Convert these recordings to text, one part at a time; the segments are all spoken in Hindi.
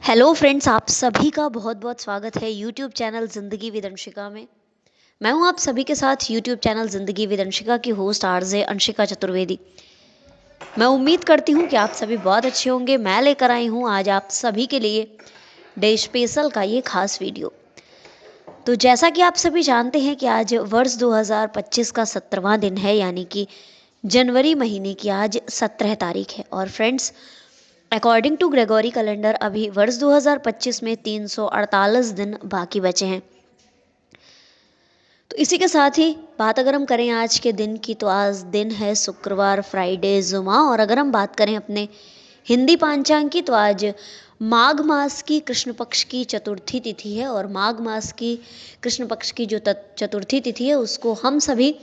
हेलो फ्रेंड्स, आप सभी का बहुत बहुत स्वागत है यूट्यूब चैनल ज़िंदगी विद अंशिका में। मैं हूं आप सभी के साथ यूट्यूब चैनल ज़िंदगी विद अंशिका की होस्ट आरजे अंशिका चतुर्वेदी। मैं उम्मीद करती हूं कि आप सभी बहुत अच्छे होंगे। मैं लेकर आई हूं आज आप सभी के लिए डे स्पेशल का ये खास वीडियो। तो जैसा कि आप सभी जानते हैं कि आज वर्ष 2025 का 17वां दिन है, यानी कि जनवरी महीने की आज 17 तारीख है। और friends, according to Gregorian calendar अभी वर्ष 2025 में 348 दिन बाकी बचे हैं। तो इसी के साथ ही बात अगर हम करें आज के दिन की, तो आज दिन है शुक्रवार, फ्राइडे, जुमा। और अगर हम बात करें अपने हिंदी पंचांग की, तो आज माघ मास की कृष्ण पक्ष की चतुर्थी तिथि है। और माघ मास की कृष्ण पक्ष की जो चतुर्थी तिथि है उसको हम सभी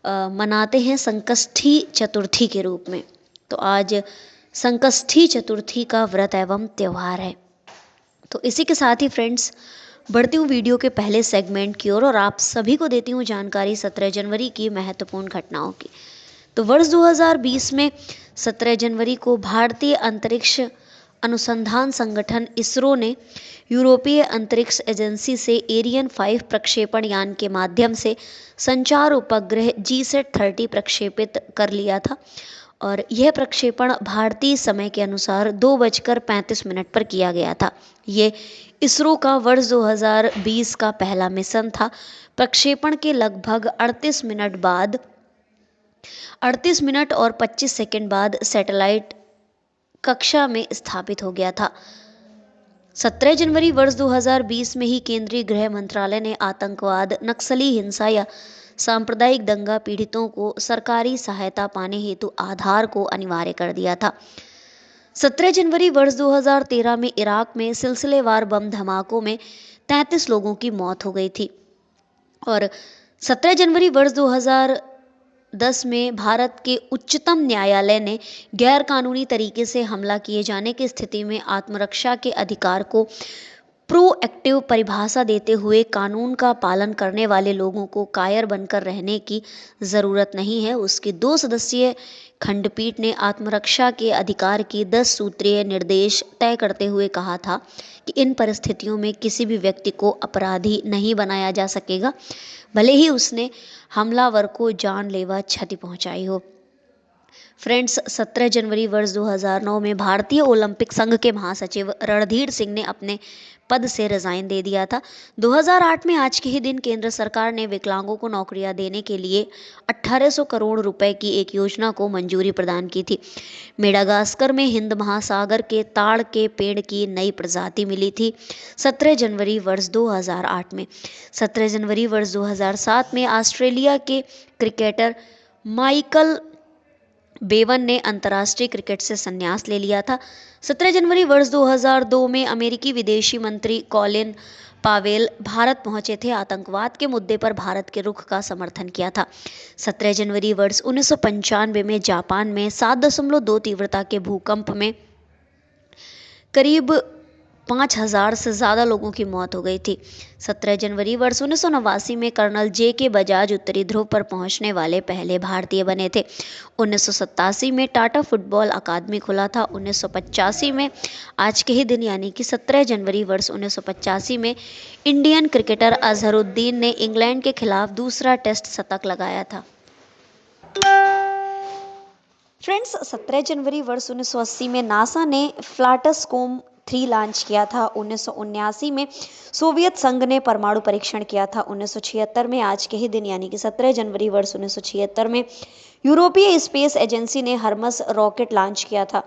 मनाते हैं संकष्टी चतुर्थी के रूप में। तो आज संकष्टी चतुर्थी का व्रत एवं त्यौहार है। तो इसी के साथ ही फ्रेंड्स, बढ़ती हूँ वीडियो के पहले सेगमेंट की ओर और आप सभी को देती हूँ जानकारी 17 जनवरी की महत्वपूर्ण घटनाओं की। तो वर्ष 2020 में 17 जनवरी को भारतीय अंतरिक्ष अनुसंधान संगठन इसरो ने यूरोपीय अंतरिक्ष एजेंसी से एरियन 5 प्रक्षेपण यान के माध्यम से संचार उपग्रह GSAT-30 प्रक्षेपित कर लिया था। और यह प्रक्षेपण भारतीय समय के अनुसार 2:35 पर किया गया था। ये इसरो का वर्ष 2020 का पहला मिशन था। प्रक्षेपण के लगभग 38 मिनट और 25 सेकंड बाद सैटेलाइट कक्षा में स्थापित हो गया था। 17 जनवरी वर्ष 2020 में ही केंद्रीय गृह मंत्रालय ने आतंकवाद, नक्सली हिंसा या सांप्रदायिक दंगा पीड़ितों को सरकारी सहायता पाने हेतु आधार को अनिवार्य कर दिया था। 17 जनवरी वर्ष 2013 में इराक में सिलसिलेवार बम धमाकों में 33 लोगों की मौत हो गई थी। और 17 जनवरी वर्ष 2010 में भारत के उच्चतम न्यायालय ने गैर कानूनी तरीके से हमला किए जाने की स्थिति में आत्मरक्षा के अधिकार को प्रोएक्टिव परिभाषा देते हुए कानून का पालन करने वाले लोगों को कायर बनकर रहने की जरूरत नहीं है। उसकी 2 सदस्यीय खंडपीठ ने आत्मरक्षा के अधिकार की 10 सूत्रीय निर्देश तय करते हुए कहा था कि इन परिस्थितियों में किसी भी व्यक्ति को अपराधी नहीं बनाया जा सकेगा, भले ही उसने हमलावर को जानलेवा क्षति पहुंचाई हो। फ्रेंड्स, 17 जनवरी वर्ष 2009 में भारतीय ओलंपिक संघ के महासचिव रणधीर सिंह ने अपने पद से रिजाइन दे दिया था। 2008 में आज के ही दिन केंद्र सरकार ने विकलांगों को नौकरियां देने के लिए 1800 करोड़ रुपए की एक योजना को मंजूरी प्रदान की थी। मेडागास्कर में हिंद महासागर के ताड़ के पेड़ की नई प्रजाति मिली थी 17 जनवरी वर्ष 2008 में। 17 जनवरी वर्ष 2007 में ऑस्ट्रेलिया के क्रिकेटर माइकल बेवन ने अंतर्राष्ट्रीय क्रिकेट से संन्यास ले लिया था। 17 जनवरी वर्ष 2002 में अमेरिकी विदेशी मंत्री कॉलिन पावेल भारत पहुंचे थे। आतंकवाद के मुद्दे पर भारत के रुख का समर्थन किया था। 17 जनवरी वर्ष 1995 में जापान में 7.2 तीव्रता के भूकंप में करीब 5000 से ज़्यादा लोगों की मौत हो गई थी। 17 जनवरी वर्ष 1989 में कर्नल JK बजाज उत्तरी ध्रुव पर पहुंचने वाले पहले भारतीय बने थे। 1987 में टाटा फुटबॉल अकादमी खुला था। 1985 में आज के ही दिन यानी कि 17 जनवरी वर्ष 1985 में इंडियन क्रिकेटर अजहरुद्दीन ने इंग्लैंड के खिलाफ दूसरा टेस्ट शतक लगाया था। फ्रेंड्स, 17 जनवरी वर्ष 1980 में नासा ने फ्लाटस्कोम 3 लॉन्च किया था। 1979 में सोवियत संघ ने परमाणु परीक्षण किया था। 1976 में आज के ही दिन यानी कि 17 जनवरी वर्ष 1976 में यूरोपीय स्पेस एजेंसी ने हर्मस रॉकेट लॉन्च किया था।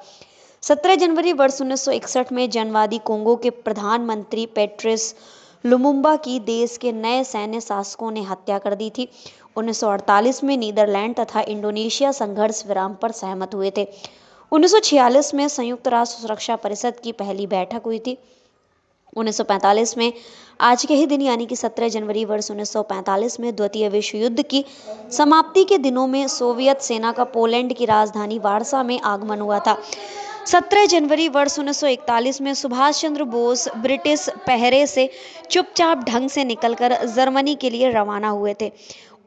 17 जनवरी वर्ष 1961 में जनवादी कोंगो के प्रधानमंत्री पेट्रिस लुमुम्बा की देश के नए सैन्य शासकों ने हत्या कर दी थी। 1948 में नीदरलैंड तथा इंडोनेशिया संघर्ष विराम पर सहमत हुए थे। 1946 में संयुक्त राष्ट्र सुरक्षा परिषद की पहली बैठक हुई थी। 1945 में आज के ही दिन यानी कि 17 जनवरी वर्ष 1945 में द्वितीय विश्व युद्ध की समाप्ति के दिनों में सोवियत सेना का पोलैंड की राजधानी वारसा में आगमन हुआ था। 17 जनवरी वर्ष 1941 में सुभाष चंद्र बोस ब्रिटिश पहरे से चुपचाप ढंग से निकलकर जर्मनी के लिए रवाना हुए थे।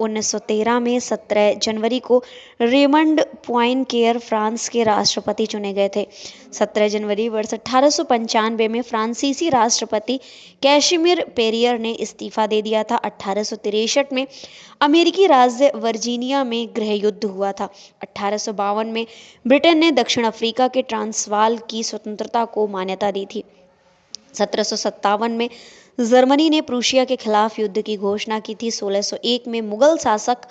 1913 में 17 जनवरी को रेमंड पॉइनकेयर फ्रांस के राष्ट्रपति चुने गए थे। 17 जनवरी वर्ष 1895 में फ्रांसीसी राष्ट्रपति कैसिमिर पेरियर ने इस्तीफा दे दिया था। 1863 में अमेरिकी राज्य वर्जीनिया में गृह युद्ध हुआ था। 1852 में ब्रिटेन ने दक्षिण अफ्रीका के ट्रांसवाल की स्वतंत्रता को मान्यता दी थी। 1757 में जर्मनी ने प्रूशिया के खिलाफ युद्ध की घोषणा की थी। 1601 में मुगल शासक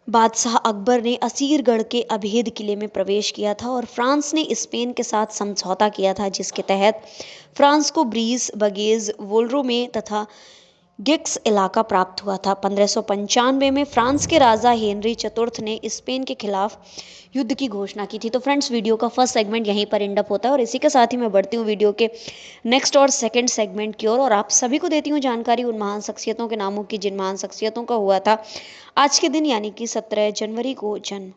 बादशाह अकबर ने असीरगढ़ के अभेद किले में प्रवेश किया था और फ्रांस ने स्पेन के साथ समझौता किया था, जिसके तहत फ्रांस को ब्रीज, बगेज, वोल्रोमे तथा गेक्स इलाका प्राप्त हुआ था। 1595 में फ्रांस के राजा हेनरी चतुर्थ ने स्पेन के खिलाफ युद्ध की घोषणा की थी। तो फ्रेंड्स, वीडियो का फर्स्ट सेगमेंट यहीं पर एंड अप होता है और इसी के साथ ही मैं बढ़ती हूँ वीडियो के नेक्स्ट और सेकंड सेगमेंट की ओर और आप सभी को देती हूँ जानकारी उन महान शख्सियतों के नामों की जिन महान शख्सियतों का हुआ था आज के दिन यानी कि 17 जनवरी को जन्म।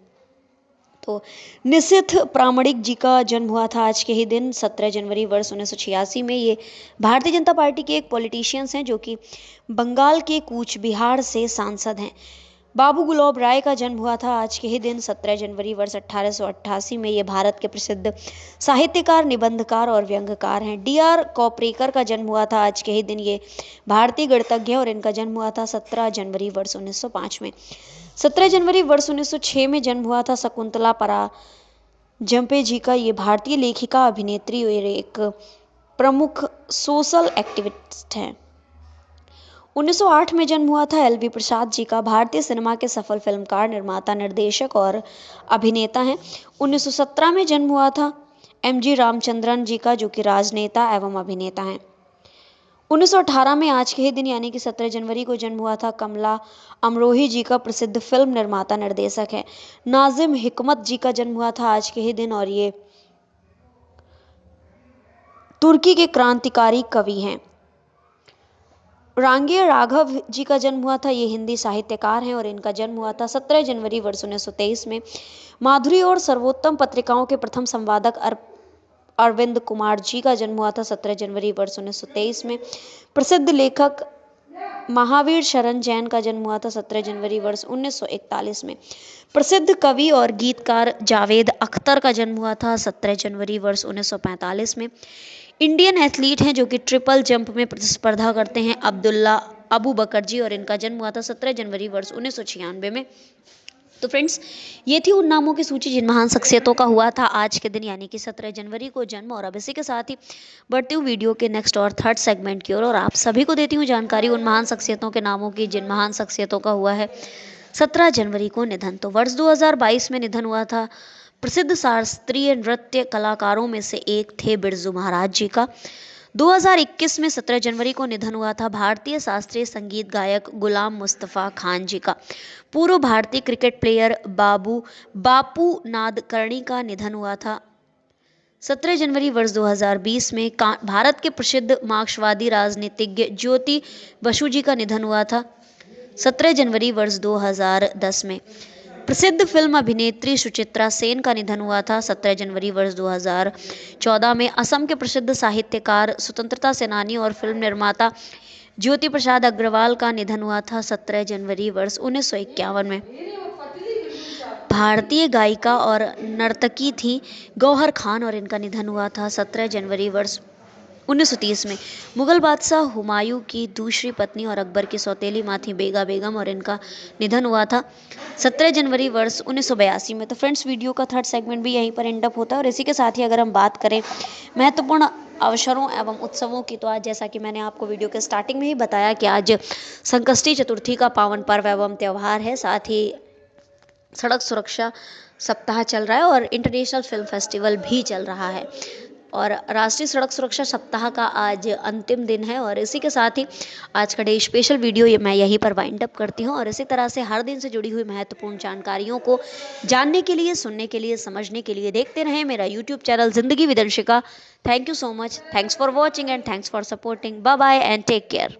तो निशिथ प्रामाणिक जी का जन्म हुआ था आज के ही दिन 17 जनवरी वर्ष 1986 में। ये भारतीय जनता पार्टी के एक पॉलिटिशियंस हैं जो कि बंगाल के कूच बिहार से सांसद हैं। बाबू गुलाब राय का जन्म हुआ था आज के ही दिन 17 जनवरी वर्ष 1888 में। ये भारत के प्रसिद्ध साहित्यकार, निबंधकार और व्यंग्यकार हैं। डी.आर. कॉपरेकर का जन्म हुआ था आज के ही दिन। ये भारतीय गणितज्ञ हैं और इनका जन्म हुआ था 17 जनवरी वर्ष 1905 में। 17 जनवरी वर्ष 1906 में जन्म हुआ था शकुंतला पराजंपे जी का। ये भारतीय लेखिका, अभिनेत्री और एक प्रमुख सोशल एक्टिविस्ट हैं। 1908 में जन्म हुआ था एल.बी. प्रसाद जी का। भारतीय सिनेमा के सफल फिल्मकार, निर्माता, निर्देशक और अभिनेता हैं। 1917 में जन्म हुआ था एम.जी. रामचंद्रन जी का, जो कि राजनेता एवं अभिनेता हैं। 1918 में आज के ही दिन यानी कि 17 जनवरी को जन्म हुआ था कमला अमरोही जी का, प्रसिद्ध फिल्म निर्माता, निर्देशक है। नाजिम हिकमत जी का जन्म हुआ था आज के ही दिन और ये तुर्की के क्रांतिकारी कवि हैं। रांगेय राघव जी का जन्म हुआ था। ये हिंदी साहित्यकार हैं और इनका जन्म हुआ था 17 जनवरी वर्ष 1923 में। माधुरी और सर्वोत्तम पत्रिकाओं के प्रथम संपादक अरविंद कुमार जी का जन्म हुआ था 17 जनवरी वर्ष 1923 में। प्रसिद्ध लेखक महावीर शरण जैन का जन्म हुआ था 17 जनवरी वर्ष 1941 में। प्रसिद्ध कवि और गीतकार जावेद अख्तर का जन्म हुआ था 17 जनवरी वर्ष 1945 में। इंडियन एथलीट हैं जो कि ट्रिपल जंप में प्रतिस्पर्धा करते हैं, अब्दुल्ला अबू बकर जी, और इनका जन्म हुआ था 17 जनवरी वर्ष 1996 में। तो फ्रेंड्स, ये थी उन नामों की सूची जिन महान शख्सियतों का हुआ था आज के दिन यानी कि 17 जनवरी को जन्म। और अब इसी के साथ ही बढ़ती हूँ वीडियो के नेक्स्ट और थर्ड सेगमेंट की ओर और आप सभी को देती हूँ जानकारी उन महान शख्सियतों के नामों की जिन महान शख्सियतों का हुआ है 17 जनवरी को निधन। तो वर्ष 2022 में निधन हुआ था प्रसिद्ध शास्त्रीय नृत्य कलाकारों में से एक थे बिरजू महाराज जी का। 2021 में 17 जनवरी को निधन हुआ था भारतीय शास्त्रीय संगीत गायक गुलाम मुस्तफ़ा खान जी का। पूर्व भारतीय क्रिकेट प्लेयर बापू नादकर्णी का निधन हुआ था 17 जनवरी वर्ष 2020 में। भारत के प्रसिद्ध मार्क्सवादी राजनीतिज्ञ ज्योति बसु जी का निधन हुआ था 17 जनवरी वर्ष 2010 में। प्रसिद्ध फिल्म अभिनेत्री सुचित्रा सेन का निधन हुआ था 17 जनवरी वर्ष 2014 में। असम के प्रसिद्ध साहित्यकार, स्वतंत्रता सेनानी और फिल्म निर्माता ज्योति प्रसाद अग्रवाल का निधन हुआ था 17 जनवरी वर्ष 1951 में। भारतीय गायिका और नर्तकी थी गौहर खान और इनका निधन हुआ था 17 जनवरी वर्ष 1930 में। मुगल बादशाह हुमायूं की दूसरी पत्नी और अकबर की सौतेली माँ थी बेगा बेगम और इनका निधन हुआ था 17 जनवरी वर्ष 1982 में। तो फ्रेंड्स, वीडियो का थर्ड सेगमेंट भी यहीं पर एंड अप होता है और इसी के साथ ही अगर हम बात करें महत्वपूर्ण अवसरों एवं उत्सवों की, तो आज जैसा कि मैंने आपको वीडियो के स्टार्टिंग में ही बताया कि आज संकष्टी चतुर्थी का पावन पर्व एवं त्यौहार है। साथ ही सड़क सुरक्षा सप्ताह चल रहा है और इंटरनेशनल फिल्म फेस्टिवल भी चल रहा है और राष्ट्रीय सड़क सुरक्षा सप्ताह का आज अंतिम दिन है। और इसी के साथ ही आज का डे स्पेशल वीडियो ये मैं यहीं पर वाइंड अप करती हूँ और इसी तरह से हर दिन से जुड़ी हुई महत्वपूर्ण जानकारियों को जानने के लिए, सुनने के लिए, समझने के लिए देखते रहें मेरा यूट्यूब चैनल जिंदगी with Anshika. Thank you so much, thanks for watching and thanks for supporting. Bye bye and take care.